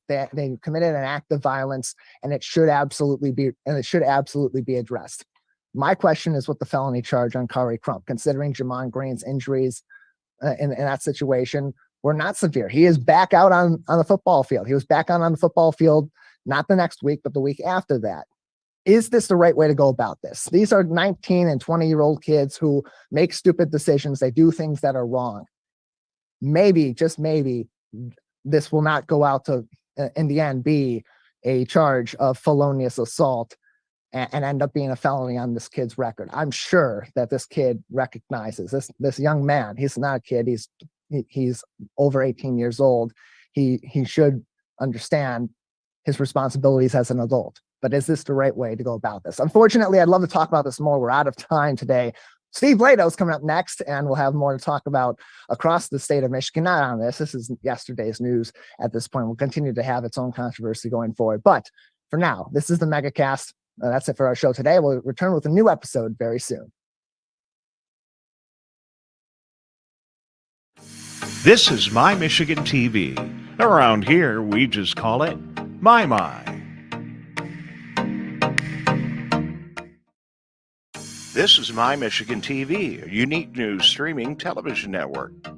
committed an act of violence, and it should absolutely be addressed. My question is with the felony charge on Kari Crump, considering Jamon Green's injuries in that situation were not severe. He is back out on the football field. He was back on the football field, not the next week, but the week after that. Is this the right way to go about this? These are 19 and 20-year-old kids who make stupid decisions. They do things that are wrong. Maybe, just maybe, this will not go out to, in the end, be a charge of felonious assault and end up being a felony on this kid's record. I'm sure that this kid recognizes this young man. He's not a kid. He's over 18 years old. He should understand his responsibilities as an adult. But is this the right way to go about this? Unfortunately, I'd love to talk about this more. We're out of time today. Steve Blado's coming up next, and we'll have more to talk about across the state of Michigan. Not on this. This is yesterday's news at this point. We'll continue to have its own controversy going forward. But for now, this is the Megacast. That's it for our show today. We'll return with a new episode very soon. This is My Michigan TV. Around here, we just call it My. This is My Michigan TV, a unique news streaming television network.